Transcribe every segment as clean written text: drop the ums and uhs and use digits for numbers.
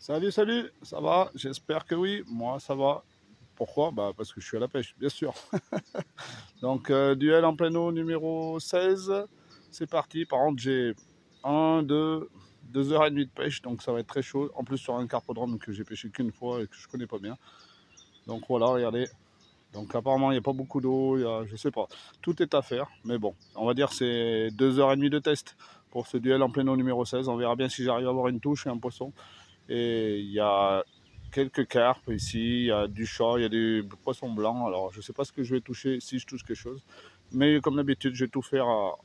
Salut, salut, ça va? J'espère que oui, moi ça va. Pourquoi? Bah parce que je suis à la pêche, bien sûr. Donc duel en plein eau numéro 16, c'est parti. Par contre j'ai 1, 2, 2 heures et demie de pêche, donc ça va être très chaud. En plus sur un carpodrome que j'ai pêché qu'une fois et que je connais pas bien. Donc voilà, regardez. Donc apparemment il n'y a pas beaucoup d'eau, je sais pas. Tout est à faire, mais bon, on va dire c'est 2 heures et demie de test pour ce duel en plein eau numéro 16. On verra bien si j'arrive à avoir une touche et un poisson. Et il y a quelques carpes ici, il y a du chat, il y a des poissons blancs. Alors je ne sais pas ce que je vais toucher, si je touche quelque chose. Mais comme d'habitude, je vais tout faire à...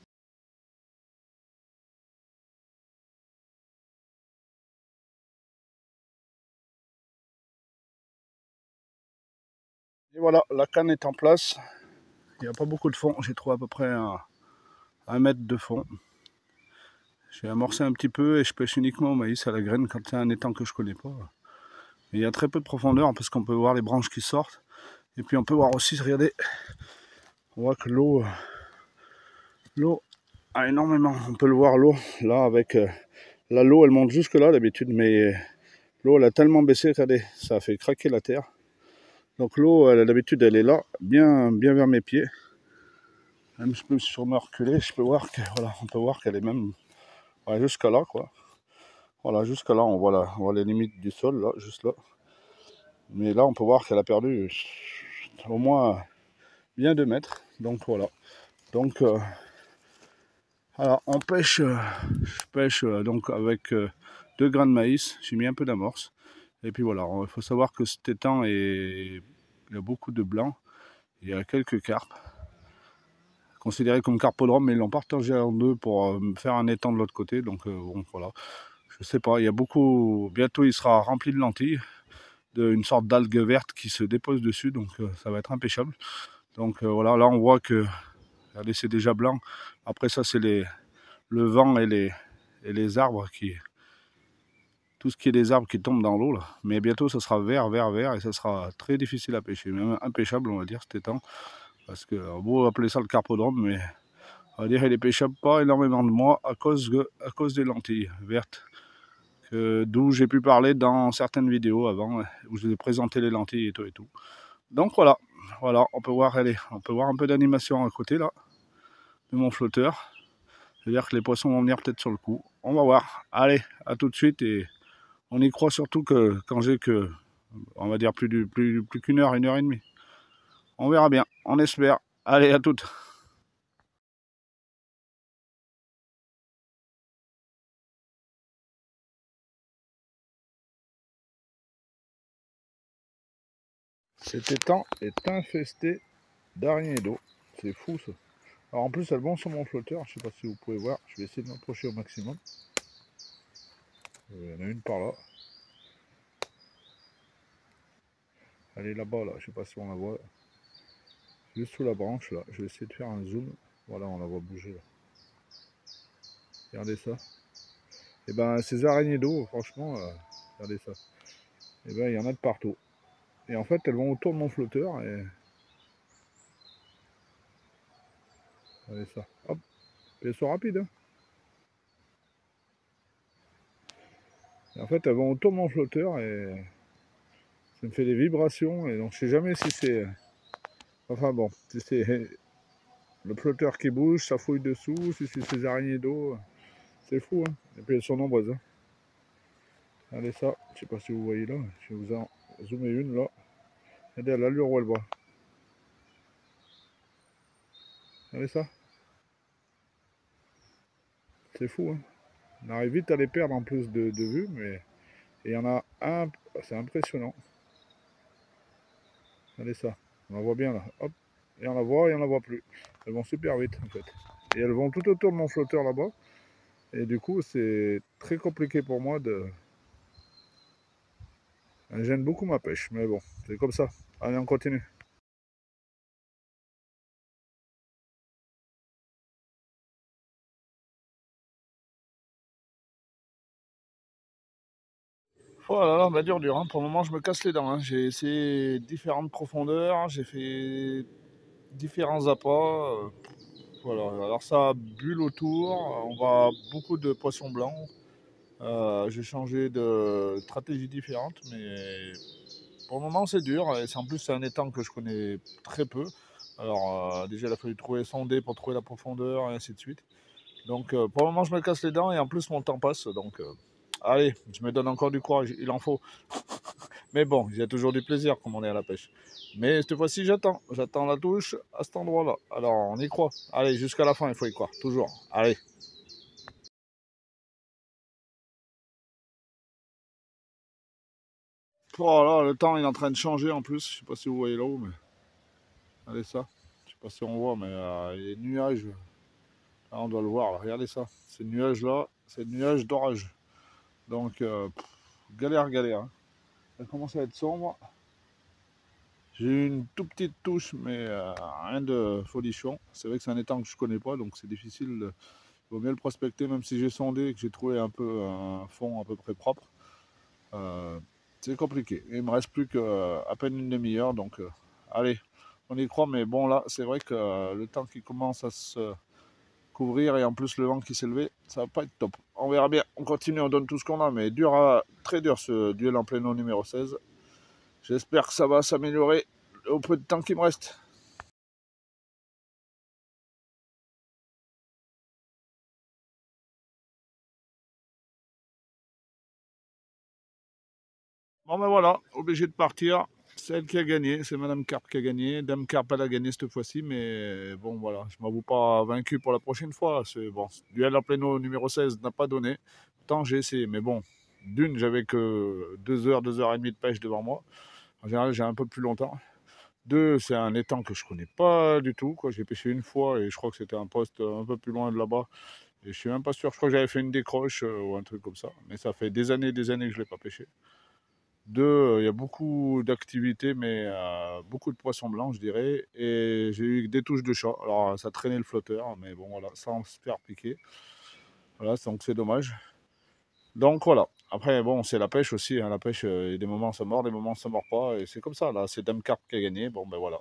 Et voilà, la canne est en place. Il n'y a pas beaucoup de fond. J'ai trouvé à peu près un mètre de fond. J'ai amorcé un petit peu et je pêche uniquement au maïs à la graine quand c'est un étang que je connais pas. Et il y a très peu de profondeur parce qu'on peut voir les branches qui sortent. Et puis on peut voir aussi, regardez, on voit que l'eau a énormément. On peut le voir l'eau là avec là l'eau elle monte jusque là d'habitude, mais l'eau elle a tellement baissé, regardez, ça a fait craquer la terre. Donc l'eau d'habitude elle est là, bien vers mes pieds. Même je peux sur me reculer, je peux voir que voilà, on peut voir qu'elle est même jusqu'à là quoi. Voilà, jusqu'à là on voit les limites du sol là, juste là. Mais là on peut voir qu'elle a perdu au moins bien 2 mètres. Donc voilà. Donc alors on pêche, je pêche donc avec 2 grains de maïs, j'ai mis un peu d'amorce. Et puis voilà, il faut savoir que cet étang il y a beaucoup de blancs, il y a quelques carpes, considérés comme carpodromes, mais ils l'ont partagé en deux pour faire un étang de l'autre côté. Donc bon voilà, je sais pas, il y a beaucoup, bientôt il sera rempli de lentilles, d'une sorte d'algue verte qui se dépose dessus, donc ça va être impêchable. Donc voilà, là on voit que, regardez, c'est déjà blanc. Après ça c'est le vent et les arbres qui, tout ce qui est des arbres qui tombent dans l'eau là. Mais bientôt ça sera vert et ça sera très difficile à pêcher, même impêchable on va dire cet étang. Parce que on va appeler ça le carpodrome, mais on va dire qu'il est pêchable pas énormément de mois à cause des lentilles vertes. D'où j'ai pu parler dans certaines vidéos avant, où je vous ai présenté les lentilles et tout et tout. Donc voilà, voilà, on peut voir, allez, on peut voir un peu d'animation à côté là, de mon flotteur. C'est-à-dire que les poissons vont venir peut-être sur le coup. On va voir. Allez, à tout de suite et on y croit surtout que quand j'ai que, on va dire plus qu'une heure, 1 heure et demie. On verra bien, on espère. Allez, à toutes. Cet étang est infesté d'araignées d'eau. C'est fou ça. Alors en plus elles vont sur mon flotteur, je sais pas si vous pouvez voir, je vais essayer de m'approcher au maximum. Il y en a une par là. Elle est là-bas là, je sais pas si on la voit. Juste sous la branche là, je vais essayer de faire un zoom. Voilà, on la voit bouger là. Regardez ça. Et ben ces araignées d'eau, franchement, regardez ça. Et ben il y en a de partout. Et en fait elles vont autour de mon flotteur et regardez ça. Hop, et elles sont rapides hein. Et en fait elles vont autour de mon flotteur et ça me fait des vibrations et donc je sais jamais si c'est. Enfin bon, si c'est le flotteur qui bouge, ça fouille dessous, si c'est ces araignées d'eau, c'est fou hein. Et puis elles sont nombreuses hein. Regardez ça, je sais pas si vous voyez là, je vais vous en zoomer une là. Regardez à l'allure où elle va. Regardez ça, c'est fou hein. On arrive vite à les perdre en plus de vue, mais il y en a un, c'est impressionnant. Regardez ça, on la voit bien là, hop, et on la voit plus. Elles vont super vite en fait. Et elles vont tout autour de mon flotteur là-bas. Et du coup, c'est très compliqué pour moi de. Elle gêne beaucoup ma pêche, mais bon, c'est comme ça. Allez, on continue. Oh là là, bah dur, hein. Pour le moment, je me casse les dents, hein. J'ai essayé différentes profondeurs, j'ai fait différents appâts. Voilà, alors ça bulle autour, on voit beaucoup de poissons blancs. J'ai changé de stratégie différente, mais pour le moment c'est dur. Et en plus c'est un étang que je connais très peu. Alors déjà il a fallu trouver son dé pour trouver la profondeur et ainsi de suite. Donc pour le moment je me casse les dents et en plus mon temps passe. Donc allez, je me donne encore du courage, il en faut. Mais bon, il y a toujours du plaisir comme on est à la pêche. Mais cette fois-ci j'attends la touche à cet endroit-là. Alors on y croit. Allez, jusqu'à la fin il faut y croire, toujours. Allez. Oh là, le temps il est en train de changer en plus. Je sais pas si vous voyez là-haut, mais regardez ça. Je sais pas si on voit, mais les nuages. Là, on doit le voir. Là. Regardez ça. Ces nuages-là, c'est des nuages d'orage. Donc, galère, galère. Hein. Ça commence à être sombre. J'ai eu une toute petite touche, mais rien de folichon. C'est vrai que c'est un étang que je connais pas, donc c'est difficile. Il vaut mieux le prospecter, même si j'ai sondé et que j'ai trouvé un peu un fond à peu près propre. Euh, c'est compliqué. Il me reste plus qu'à peine une demi-heure, donc allez, on y croit. Mais bon, là, c'est vrai que le temps qui commence à se couvrir et en plus le vent qui s'est levé, ça va pas être top. On verra bien. On continue, on donne tout ce qu'on a, mais très dur ce duel en plein eau numéro 16. J'espère que ça va s'améliorer au peu de temps qui me reste. Bon ben voilà, obligé de partir. C'est elle qui a gagné, c'est Madame Carpe qui a gagné. Dame Carpe elle a gagné cette fois-ci, mais bon voilà, je m'avoue pas vaincu pour la prochaine fois. C'est bon, duel en plein eau numéro 16 n'a pas donné. Tant j'ai essayé, mais bon, d'une j'avais que 2 heures, 2 heures et demie de pêche devant moi. En général j'ai un peu plus longtemps. Deux, c'est un étang que je connais pas du tout. Quoi. J'ai pêché une fois et je crois que c'était un poste un peu plus loin de là-bas. Et je suis même pas sûr. Je crois que j'avais fait une décroche ou un truc comme ça. Mais ça fait des années que je l'ai pas pêché. Deux, il y a beaucoup d'activités, mais beaucoup de poissons blancs, je dirais. Et j'ai eu des touches de chat. Alors ça traînait le flotteur, mais bon voilà, sans se faire piquer. Voilà, donc c'est dommage. Donc voilà. Après, bon, c'est la pêche aussi. Hein. La pêche, il y a des moments ça mord, des moments ça mord pas. Et c'est comme ça, là. C'est Dame Carp qui a gagné. Bon, ben voilà.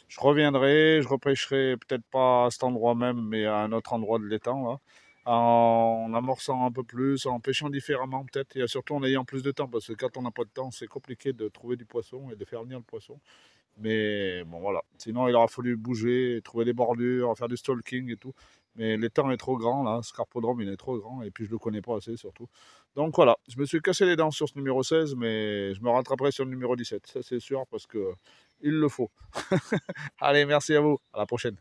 Je reviendrai, je repêcherai peut-être pas à cet endroit même, mais à un autre endroit de l'étang, là. En amorçant un peu plus, en pêchant différemment peut-être, et surtout en ayant plus de temps, parce que quand on n'a pas de temps, c'est compliqué de trouver du poisson et de faire venir le poisson. Mais bon, voilà. Sinon, il aura fallu bouger, trouver des bordures, faire du stalking et tout. Mais l'étang est trop grand, là. Ce carpodrome, il est trop grand. Et puis, je le connais pas assez, surtout. Donc, voilà. Je me suis cassé les dents sur ce numéro 16, mais je me rattraperai sur le numéro 17. Ça, c'est sûr, parce que il le faut. Allez, merci à vous. À la prochaine.